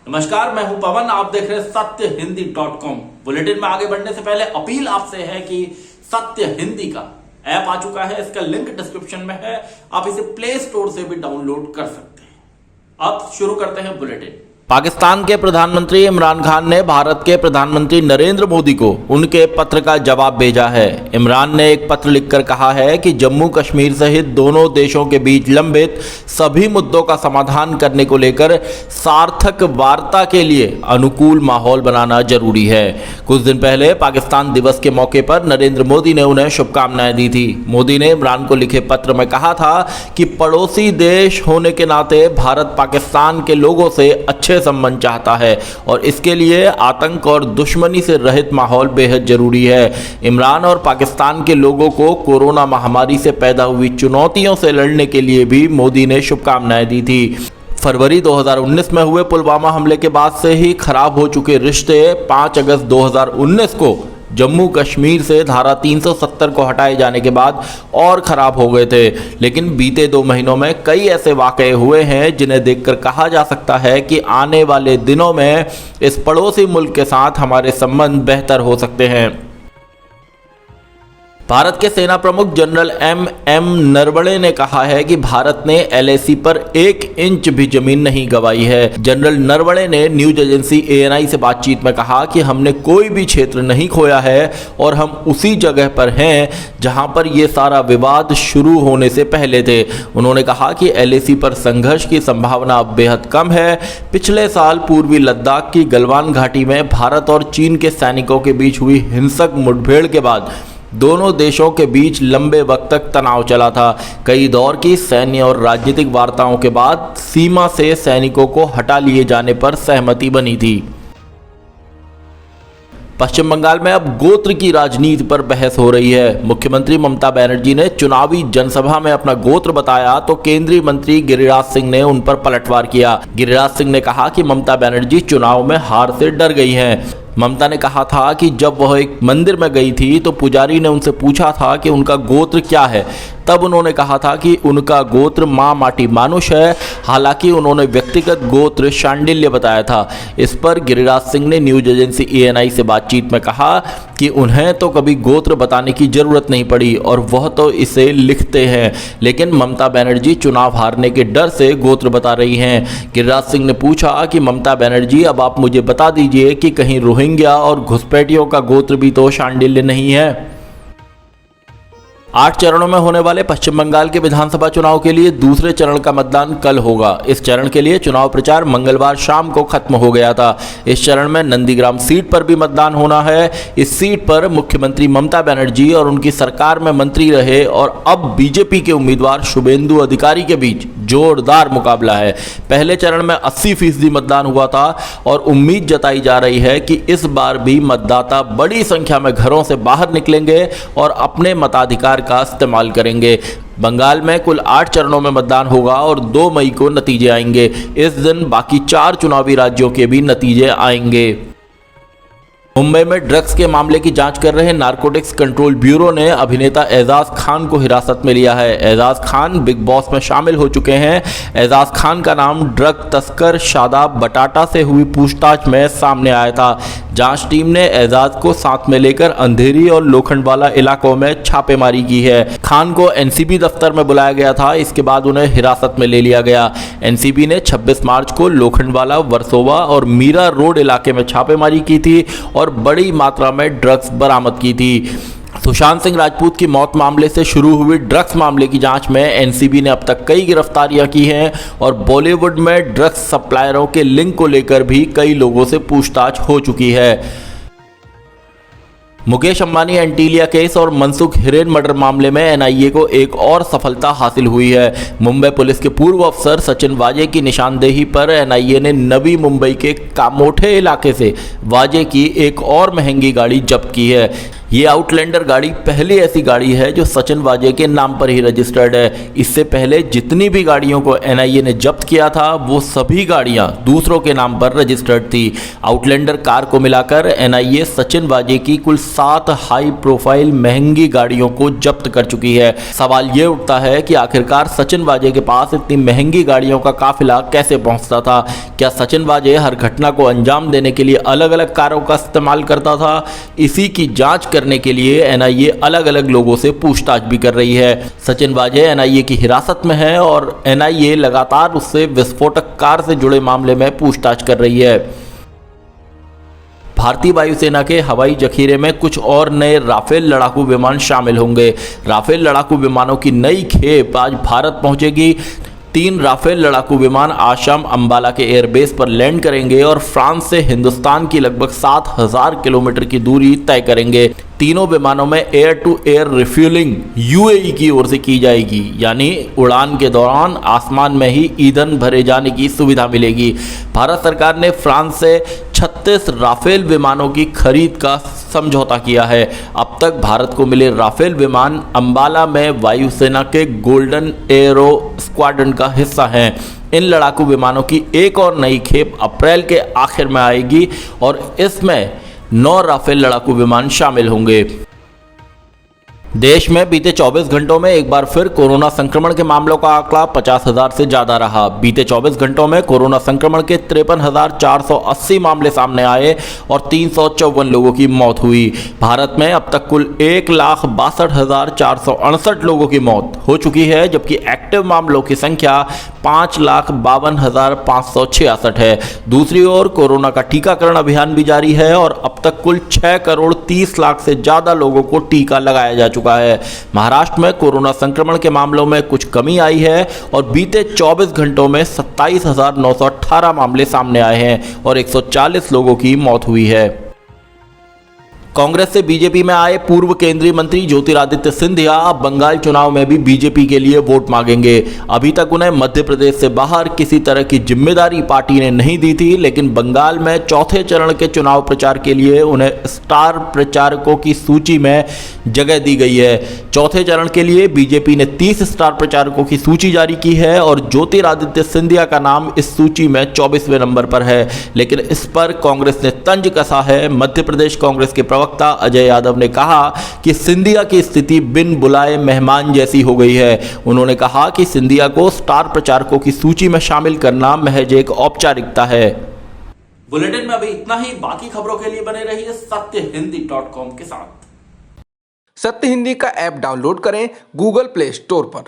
नमस्कार, मैं हूं पवन। आप देख रहे हैं सत्यहिंदी.com। बुलेटिन में आगे बढ़ने से पहले अपील आपसे है कि सत्य हिंदी का ऐप आ चुका है, इसका लिंक डिस्क्रिप्शन में है, आप इसे प्ले स्टोर से भी डाउनलोड कर सकते हैं। अब शुरू करते हैं बुलेटिन। पाकिस्तान के प्रधानमंत्री इमरान खान ने भारत के प्रधानमंत्री नरेंद्र मोदी को उनके पत्र का जवाब भेजा है। इमरान ने एक पत्र लिखकर कहा है कि जम्मू कश्मीर सहित दोनों देशों के बीच लंबित सभी मुद्दों का समाधान करने को लेकर सार्थक वार्ता के लिए अनुकूल माहौल बनाना जरूरी है। कुछ दिन पहले पाकिस्तान दिवस के मौके पर नरेंद्र मोदी ने उन्हें शुभकामनाएं दी थी। मोदी ने इमरान को लिखे पत्र में कहा था कि पड़ोसी देश होने के नाते भारत पाकिस्तान के लोगों से अच्छे संबंध चाहता है और इसके लिए आतंक और दुश्मनी से रहित माहौल बेहद जरूरी है। इमरान और पाकिस्तान के लोगों को कोरोना महामारी से पैदा हुई चुनौतियों से लड़ने के लिए भी मोदी ने शुभकामनाएं दी थी। फरवरी 2019 में हुए पुलवामा हमले के बाद से ही खराब हो चुके रिश्ते 5 अगस्त 2019 को जम्मू कश्मीर से धारा 370 को हटाए जाने के बाद और खराब हो गए थे। लेकिन बीते 2 महीनों में कई ऐसे वाकये हुए हैं जिन्हें देखकर कहा जा सकता है कि आने वाले दिनों में इस पड़ोसी मुल्क के साथ हमारे संबंध बेहतर हो सकते हैं। भारत के सेना प्रमुख जनरल एम नरवणे ने कहा है कि भारत ने LAC पर 1 इंच भी जमीन नहीं गंवाई है। जनरल नरवणे ने न्यूज एजेंसी ANI से बातचीत में कहा कि हमने कोई भी क्षेत्र नहीं खोया है और हम उसी जगह पर हैं जहां पर यह सारा विवाद शुरू होने से पहले थे। उन्होंने कहा कि LAC पर संघर्ष की संभावना अब बेहद कम है। पिछले साल पूर्वी लद्दाख की गलवान घाटी में भारत और चीन के सैनिकों के बीच हुई हिंसक मुठभेड़ के बाद दोनों देशों के बीच लंबे वक्त तक तनाव चला था। कई दौर की सैन्य और राजनीतिक वार्ताओं के बाद सीमा से सैनिकों को हटा लिए जाने पर सहमति बनी थी। पश्चिम बंगाल में अब गोत्र की राजनीति पर बहस हो रही है। मुख्यमंत्री ममता बनर्जी ने चुनावी जनसभा में अपना गोत्र बताया तो केंद्रीय मंत्री गिरिराज सिंह ने उन पर पलटवार किया। गिरिराज सिंह ने कहा कि ममता बनर्जी चुनाव में हार से डर गई हैं। ममता ने कहा था कि जब वह एक मंदिर में गई थी तो पुजारी ने उनसे पूछा था कि उनका गोत्र क्या है। तब उन्होंने कहा था कि उनका गोत्र माँ माटी मानुष है। हालांकि उन्होंने व्यक्तिगत गोत्र शांडिल्य बताया था। इस पर गिरिराज सिंह ने न्यूज एजेंसी ANI से बातचीत में कहा कि उन्हें तो कभी गोत्र बताने की जरूरत नहीं पड़ी और वह तो इसे लिखते हैं, लेकिन ममता बनर्जी चुनाव हारने के डर से गोत्र बता रही हैं। गिरिराज सिंह ने पूछा कि ममता बनर्जी, अब आप मुझे बता दीजिए कि कहीं रोहिंग्या और घुसपैठियों का गोत्र भी तो शांडिल्य नहीं है। 8 चरणों में होने वाले पश्चिम बंगाल के विधानसभा चुनाव के लिए दूसरे चरण का मतदान कल होगा। इस चरण के लिए चुनाव प्रचार मंगलवार शाम को खत्म हो गया था। इस चरण में नंदीग्राम सीट पर भी मतदान होना है। इस सीट पर मुख्यमंत्री ममता बनर्जी और उनकी सरकार में मंत्री रहे और अब बीजेपी के उम्मीदवार शुभेंदु अधिकारी के बीच जोरदार मुकाबला है। पहले चरण में 80% मतदान हुआ था और उम्मीद जताई जा रही है कि इस बार भी मतदाता बड़ी संख्या में घरों से बाहर निकलेंगे और अपने मताधिकार का इस्तेमाल करेंगे। बंगाल में कुल 8 चरणों में मतदान होगा और 2 मई को नतीजे आएंगे। इस दिन बाकी 4 चुनावी राज्यों के भी नतीजे आएंगे। मुंबई में ड्रग्स के मामले की जांच कर रहे नारकोटिक्स कंट्रोल ब्यूरो ने अभिनेता एजाज खान को हिरासत में लिया है। एजाज खान बिग बॉस में शामिल हो चुके हैं। एजाज खान का नाम ड्रग तस्कर शादाब बटाटा से हुई पूछताछ में सामने आया था। जांच टीम ने एजाज को साथ में लेकर अंधेरी और लोखंडवाला इलाकों में छापेमारी की है। खान को NCB दफ्तर में बुलाया गया था। इसके बाद उन्हें हिरासत में ले लिया गया। NCB ने 26 मार्च को लोखंडवाला, वर्सोवा और मीरा रोड इलाके में छापेमारी की थी और बड़ी मात्रा में ड्रग्स बरामद की थी। सुशांत सिंह राजपूत की मौत मामले से शुरू हुई ड्रग्स मामले की जांच में NCB ने अब तक कई गिरफ्तारियां की हैं और बॉलीवुड में ड्रग्स सप्लायरों के लिंक को लेकर भी कई लोगों से पूछताछ हो चुकी है। मुकेश अंबानी एंटीलिया केस और मनसुख हिरेन मर्डर मामले में NIA को एक और सफलता हासिल हुई है। मुंबई पुलिस के पूर्व अफसर सचिन वाजे की निशानदेही पर NIA ने नवी मुंबई के कामोठे इलाके से वाजे की एक और महंगी गाड़ी जब्त की है। ये आउटलैंडर गाड़ी पहली ऐसी गाड़ी है जो सचिन वाजे के नाम पर ही रजिस्टर्ड है। इससे पहले जितनी भी गाड़ियों को एनआईए ने जब्त किया था वो सभी गाड़ियां दूसरों के नाम पर रजिस्टर्ड थी। आउटलैंडर कार को मिलाकर एनआईए सचिन वाजे की कुल 7 हाई प्रोफाइल महंगी गाड़ियों को जब्त कर चुकी है। सवाल ये उठता है कि आखिरकार सचिन वाजे के पास इतनी महंगी गाड़ियों का काफिला कैसे पहुंचता था? क्या सचिन वाजे हर घटना को अंजाम देने के लिए अलग अलग कारों का इस्तेमाल करता था? इसी की जांच करने के लिए एनआईए अलग अलग लोगों से पूछताछ भी कर रही है। सचिन वाजे एनआईए की हिरासत में है और एनआईए लगातार उससे विस्फोटक कार से जुड़े मामले में पूछताछ कर रही है। भारतीय वायुसेना के हवाई जखीरे में कुछ और नए राफेल लड़ाकू विमान शामिल होंगे। राफेल लड़ाकू विमानों की नई खेप आज भारत पहुंचेगी। 3 राफेल लड़ाकू विमान आज शाम अंबाला के एयरबेस पर लैंड करेंगे और फ्रांस से हिंदुस्तान की लगभग 7000 किलोमीटर की दूरी तय करेंगे। तीनों विमानों में air to air refuelling UAE की ओर से की जाएगी, यानी उड़ान के दौरान आसमान में ही ईंधन भरे जाने की सुविधा मिलेगी। भारत सरकार ने फ्रांस से 36 राफेल विमानों की खरीद का समझौता किया है। अब तक भारत को मिले राफेल विमान अंबाला में वायुसेना के गोल्डन एरो स्क्वाड्रन का हिस्सा हैं। इन लड़ाकू विमानों की एक और नई खेप अप्रैल के आखिर में आएगी और इसमें 9 राफेल लड़ाकू विमान शामिल होंगे। देश में बीते 24 घंटों में एक बार फिर कोरोना संक्रमण के मामलों का आंकड़ा 50,000 से ज्यादा रहा। बीते 24 घंटों में कोरोना संक्रमण के 53,480 मामले सामने आए और 354 लोगों की मौत हुई। भारत में अब तक कुल 1,62,468 लोगों की मौत हो चुकी है, जबकि एक्टिव मामलों की संख्या 5,52,566 है। दूसरी ओर कोरोना का टीकाकरण अभियान भी जारी है और अब तक कुल 6 करोड़ 30 लाख से ज्यादा लोगों को टीका लगाया जा चुका है। महाराष्ट्र में कोरोना संक्रमण के मामलों में कुछ कमी आई है और बीते 24 घंटों में 27,918 मामले सामने आए हैं और 140 लोगों की मौत हुई है। कांग्रेस से बीजेपी में आए पूर्व केंद्रीय मंत्री ज्योतिरादित्य सिंधिया अब बंगाल चुनाव में भी बीजेपी के लिए वोट मांगेंगे। अभी तक उन्हें मध्य प्रदेश से बाहर किसी तरह की जिम्मेदारी पार्टी ने नहीं दी थी, लेकिन बंगाल में चौथे चरण के चुनाव प्रचार के लिए उन्हें स्टार प्रचारकों की सूची में जगह दी गई है। चौथे चरण के लिए बीजेपी ने 30 स्टार प्रचारकों की सूची जारी की है और ज्योतिरादित्य सिंधिया का नाम इस सूची में 24वें नंबर पर है, लेकिन इस पर कांग्रेस ने तंज कसा है। मध्य प्रदेश कांग्रेस के प्रवक्ता अजय यादव ने कहा कि सिंधिया की स्थिति बिन बुलाए मेहमान जैसी हो गई है। उन्होंने कहा कि सिंधिया को स्टार प्रचारकों की सूची में शामिल करना महज एक औपचारिकता है। बुलेटिन में अभी इतना ही। बाकी खबरों के लिए बने रहिए सत्यहिंदी.com के साथ। सत्य हिंदी का ऐप डाउनलोड करें गूगल प्ले स्टोर पर।